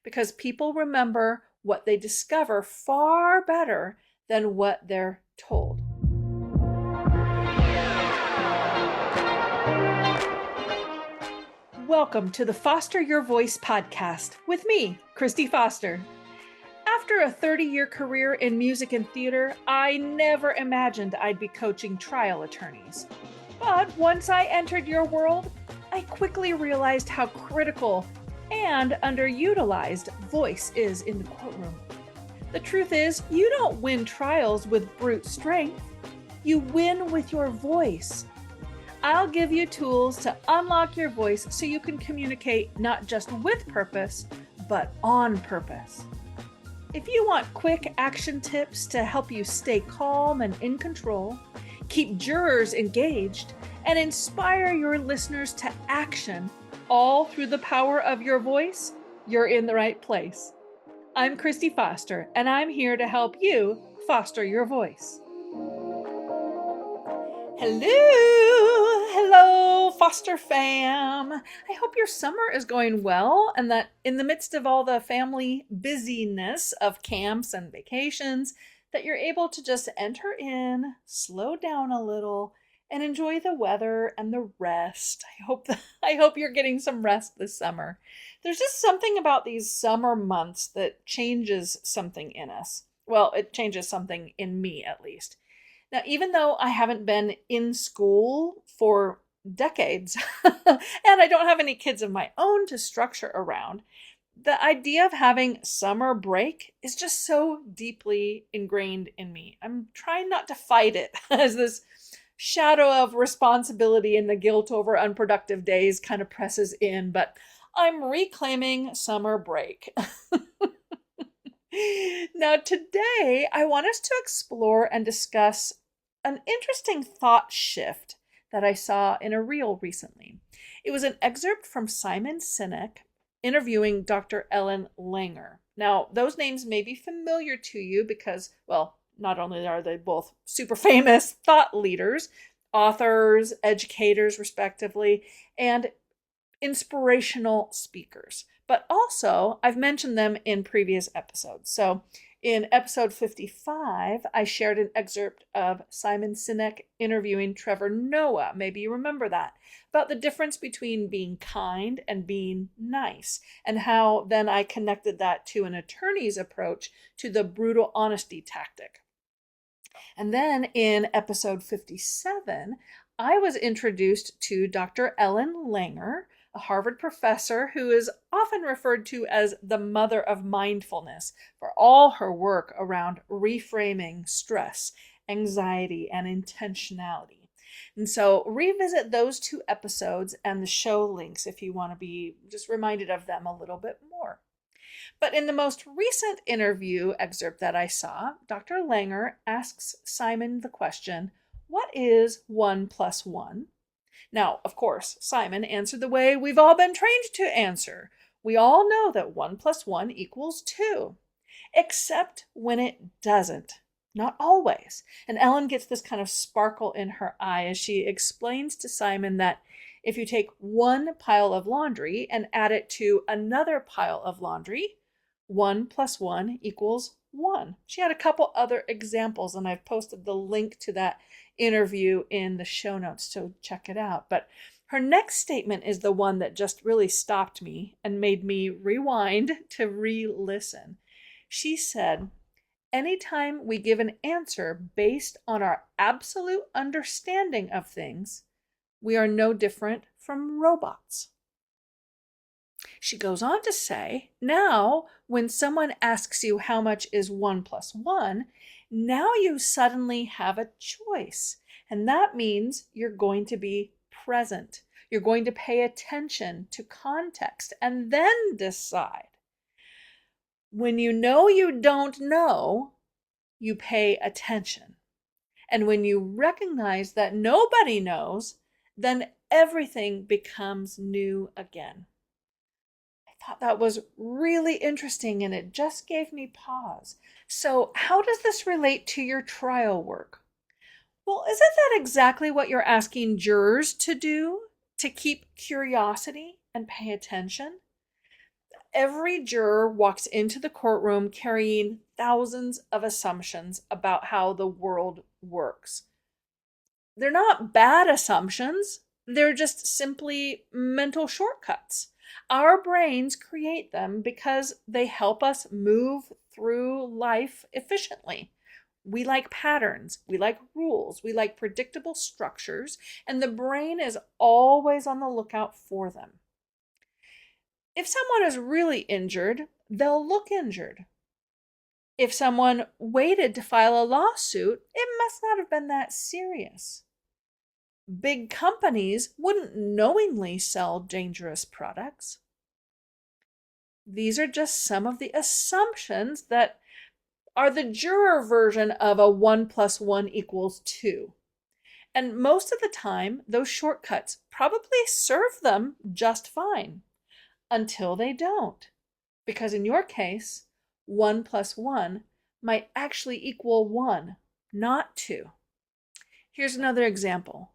because people remember what they discover far better than what they're told. Welcome to the Foster Your Voice podcast with me, Kristi Foster. After a 30-year career in music and theater, I never imagined I'd be coaching trial attorneys. But once I entered your world, I quickly realized how critical and underutilized voice is in the courtroom. The truth is, you don't win trials with brute strength. You win with your voice. I'll give you tools to unlock your voice so you can communicate not just with purpose, but on purpose. If you want quick action tips to help you stay calm and in control, keep jurors engaged, and inspire your listeners to action, all through the power of your voice, you're in the right place. I'm Kristi Foster, and I'm here to help you foster your voice. Hello, Foster fam. I hope your summer is going well and that in the midst of all the family busyness of camps and vacations, that you're able to just enter in, slow down a little, and enjoy the weather and the rest. I hope you're getting some rest this summer. There's just something about these summer months that changes something in us. Well, it changes something in me at least. Now, even though I haven't been in school for decades, and I don't have any kids of my own to structure around, the idea of having summer break is just so deeply ingrained in me. I'm trying not to fight it as this shadow of responsibility and the guilt over unproductive days kind of presses in, but I'm reclaiming summer break. Now, today, I want us to explore and discuss an interesting thought shift that I saw in a reel recently. It was an excerpt from Simon Sinek interviewing Dr. Ellen Langer. Now, those names may be familiar to you because, well, not only are they both super famous thought leaders, authors, educators, respectively, and inspirational speakers, but also I've mentioned them in previous episodes. So in episode 55, I shared an excerpt of Simon Sinek interviewing Trevor Noah. Maybe you remember that, about the difference between being kind and being nice, and how then I connected that to an attorney's approach to the brutal honesty tactic. And then in episode 57, I was introduced to Dr. Ellen Langer, a Harvard professor who is often referred to as the mother of mindfulness for all her work around reframing stress, anxiety, and intentionality. And so revisit those two episodes and the show links if you want to be just reminded of them a little bit more. But in the most recent interview excerpt that I saw, Dr. Langer asks Simon the question, what is 1 + 1? Now, of course, Simon answered the way we've all been trained to answer. We all know that 1 + 1 = 2, except when it doesn't. Not always. And Ellen gets this kind of sparkle in her eye as she explains to Simon that if you take one pile of laundry and add it to another pile of laundry, 1 + 1 = 1. She had a couple other examples, and I've posted the link to that interview in the show notes, so check it out. But her next statement is the one that just really stopped me and made me rewind to re-listen. She said, anytime we give an answer based on our absolute understanding of things, we are no different from robots. She goes on to say, now, when someone asks you how much is 1 + 1, now you suddenly have a choice. And that means you're going to be present. You're going to pay attention to context and then decide. When you know you don't know, you pay attention. And when you recognize that nobody knows, then everything becomes new again. I thought that was really interesting, and it just gave me pause. So how does this relate to your trial work? Well, isn't that exactly what you're asking jurors to do? To keep curiosity and pay attention? every juror walks into the courtroom carrying thousands of assumptions about how the world works. They're not bad assumptions, they're just simply mental shortcuts. Our brains create them because they help us move through life efficiently. We like patterns, we like rules, we like predictable structures, and the brain is always on the lookout for them. If someone is really injured, they'll look injured. If someone waited to file a lawsuit, it must not have been that serious. Big companies wouldn't knowingly sell dangerous products. These are just some of the assumptions that are the juror version of a 1 + 1 = 2. And most of the time, those shortcuts probably serve them just fine until they don't. Because in your case, 1 + 1 might actually equal 1, not 2. Here's another example.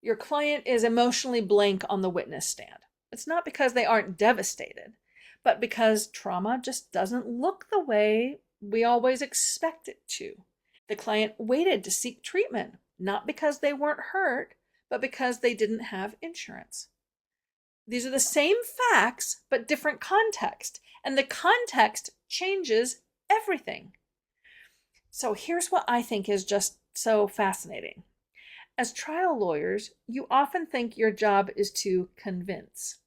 Your client is emotionally blank on the witness stand. It's not because they aren't devastated, but because trauma just doesn't look the way we always expect it to. The client waited to seek treatment, not because they weren't hurt, but because they didn't have insurance. These are the same facts, but different context, and the context changes everything. So here's what I think is just so fascinating. As trial lawyers, you often think your job is to convince.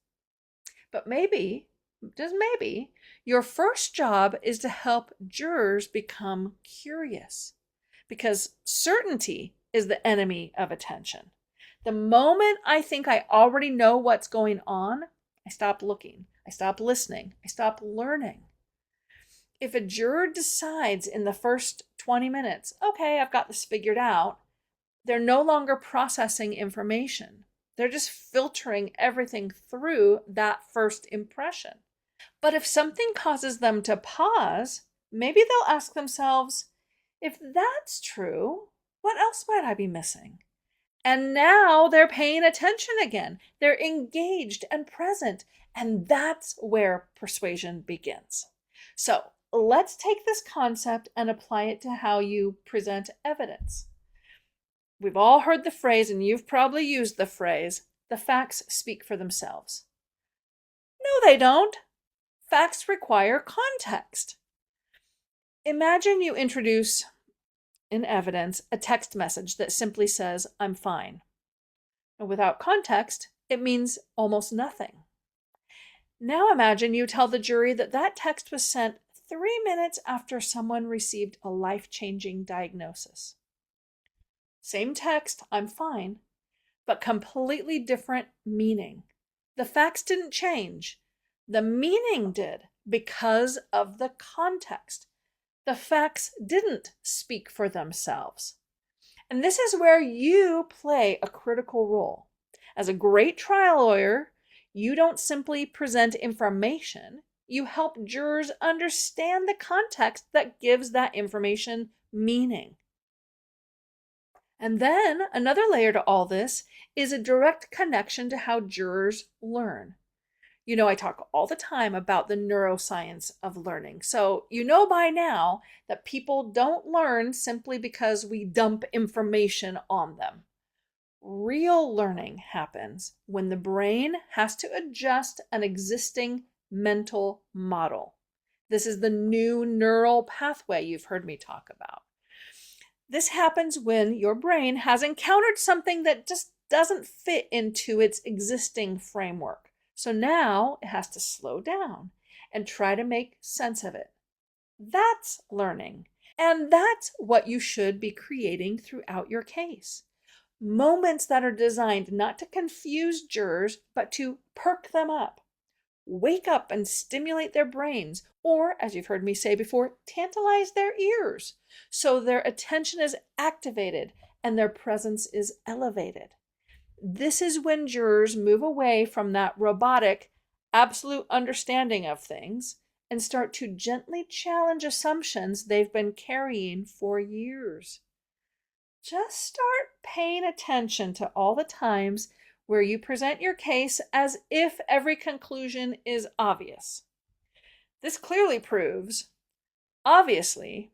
But maybe, just maybe, your first job is to help jurors become curious. Because certainty is the enemy of attention. The moment I think I already know what's going on, I stop looking, I stop listening, I stop learning. If a juror decides in the first 20 minutes, okay, I've got this figured out, they're no longer processing information. They're just filtering everything through that first impression. But if something causes them to pause, maybe they'll ask themselves, if that's true, what else might I be missing? And now they're paying attention again. They're engaged and present. And that's where persuasion begins. So let's take this concept and apply it to how you present evidence. We've all heard the phrase, and you've probably used the phrase, the facts speak for themselves. No, they don't. Facts require context. Imagine you introduce in evidence a text message that simply says, I'm fine. And without context, it means almost nothing. Now imagine you tell the jury that that text was sent 3 minutes after someone received a life-changing diagnosis. Same text, I'm fine, but completely different meaning. The facts didn't change. The meaning did because of the context. The facts didn't speak for themselves. And this is where you play a critical role. As a great trial lawyer, you don't simply present information, you help jurors understand the context that gives that information meaning. And then another layer to all this is a direct connection to how jurors learn. You know, I talk all the time about the neuroscience of learning. So you know by now that people don't learn simply because we dump information on them. Real learning happens when the brain has to adjust an existing mental model. This is the new neural pathway you've heard me talk about. This happens when your brain has encountered something that just doesn't fit into its existing framework. So now it has to slow down and try to make sense of it. That's learning. And that's what you should be creating throughout your case. Moments that are designed not to confuse jurors, but to perk them up. Wake up and stimulate their brains, or, as you've heard me say before, tantalize their ears, so their attention is activated and their presence is elevated. This is when jurors move away from that robotic, absolute understanding of things and start to gently challenge assumptions they've been carrying for years. Just start paying attention to all the times where you present your case as if every conclusion is obvious. This clearly proves, obviously,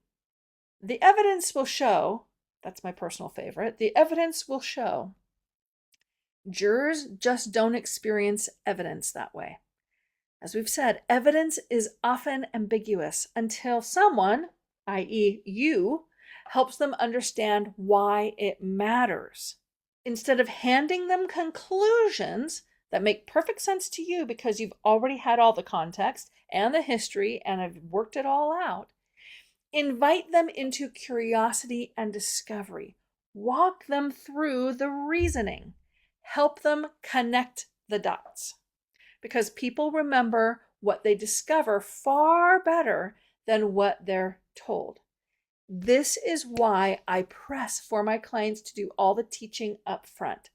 the evidence will show, that's my personal favorite, the evidence will show jurors just don't experience evidence that way. As we've said, evidence is often ambiguous until someone, i.e. you, helps them understand why it matters. Instead of handing them conclusions that make perfect sense to you because you've already had all the context and the history and have worked it all out, invite them into curiosity and discovery. Walk them through the reasoning. Help them connect the dots. Because people remember what they discover far better than what they're told. This is why I press for my clients to do all the teaching up front.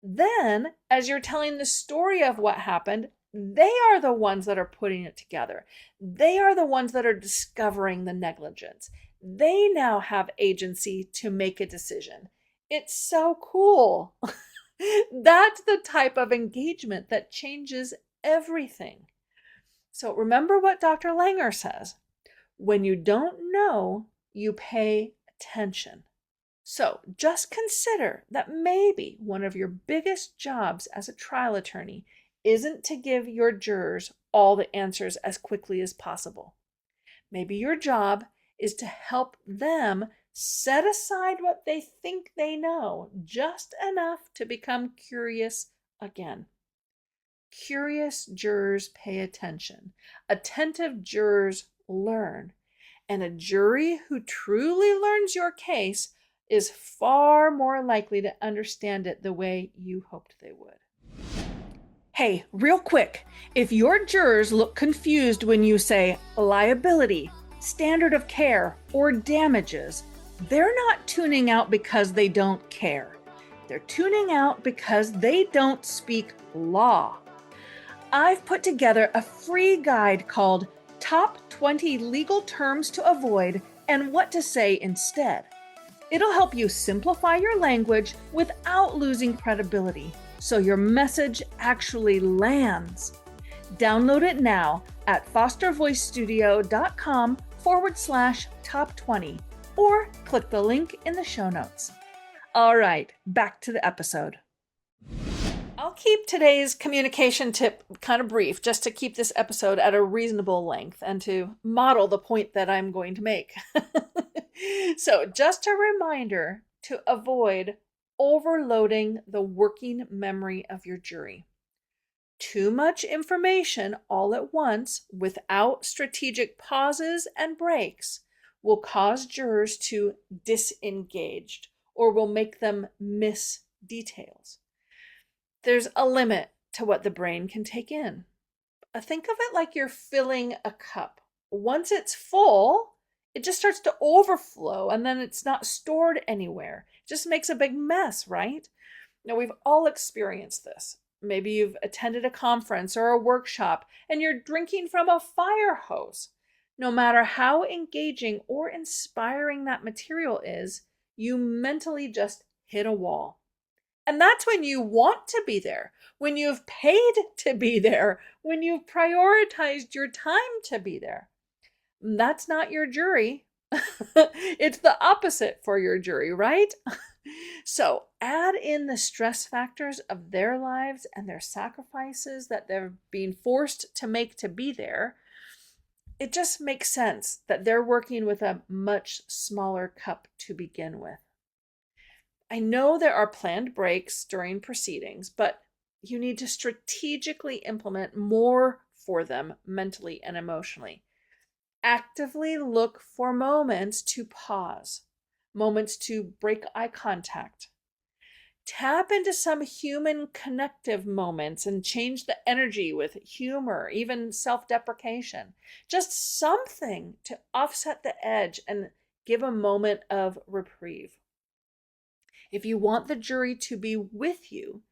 Then, as you're telling the story of what happened, they are the ones that are putting it together. They are the ones that are discovering the negligence. They now have agency to make a decision. It's so cool. That's the type of engagement that changes everything. So remember what Dr. Langer says. When you don't know, you pay attention. So just consider that maybe one of your biggest jobs as a trial attorney isn't to give your jurors all the answers as quickly as possible. Maybe your job is to help them set aside what they think they know, just enough to become curious again. Curious jurors pay attention. Attentive jurors learn. And a jury who truly learns your case is far more likely to understand it the way you hoped they would. Hey, real quick, if your jurors look confused when you say liability, standard of care, or damages, they're not tuning out because they don't care. They're tuning out because they don't speak law. I've put together a free guide called Top 20 Legal Terms to Avoid and What to Say Instead. It'll help you simplify your language without losing credibility, so your message actually lands. Download it now at fostervoicestudio.com/top20 or click the link in the show notes. All right, back to the episode. I'll keep today's communication tip kind of brief just to keep this episode at a reasonable length and to model the point that I'm going to make. So just a reminder to avoid overloading the working memory of your jury. Too much information all at once without strategic pauses and breaks will cause jurors to disengage or will make them miss details. There's a limit to what the brain can take in. Think of it like you're filling a cup. Once it's full, it just starts to overflow and then it's not stored anywhere. It just makes a big mess, right? Now, we've all experienced this. Maybe you've attended a conference or a workshop and you're drinking from a fire hose. No matter how engaging or inspiring that material is, you mentally just hit a wall. And that's when you want to be there, when you've paid to be there, when you've prioritized your time to be there. That's not your jury. It's the opposite for your jury, right? So add in the stress factors of their lives and their sacrifices that they're being forced to make to be there. It just makes sense that they're working with a much smaller cup to begin with. I know there are planned breaks during proceedings, but you need to strategically implement more for them mentally and emotionally. Actively look for moments to pause, moments to break eye contact. Tap into some human connective moments and change the energy with humor, even self-deprecation. Just something to offset the edge and give a moment of reprieve. If you want the jury to be with you,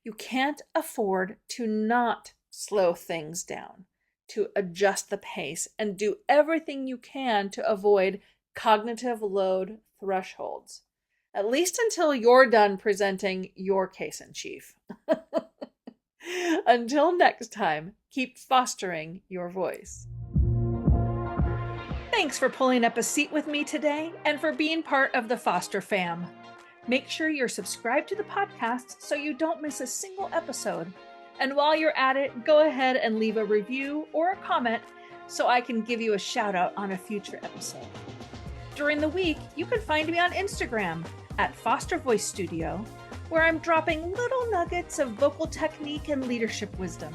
you can't afford to not slow things down, to adjust the pace, and do everything you can to avoid cognitive load thresholds, at least until you're done presenting your case in chief. Until next time, keep fostering your voice. Thanks for pulling up a seat with me today and for being part of the Foster fam. Make sure you're subscribed to the podcast so you don't miss a single episode. And while you're at it, go ahead and leave a review or a comment so I can give you a shout out on a future episode. During the week, you can find me on Instagram at Foster Voice Studio, where I'm dropping little nuggets of vocal technique and leadership wisdom.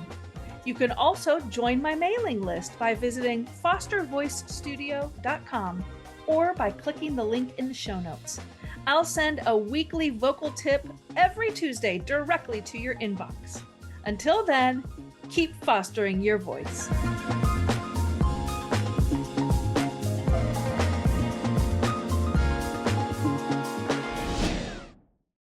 You can also join my mailing list by visiting fostervoicestudio.com or by clicking the link in the show notes. I'll send a weekly vocal tip every Tuesday directly to your inbox. Until then, keep fostering your voice.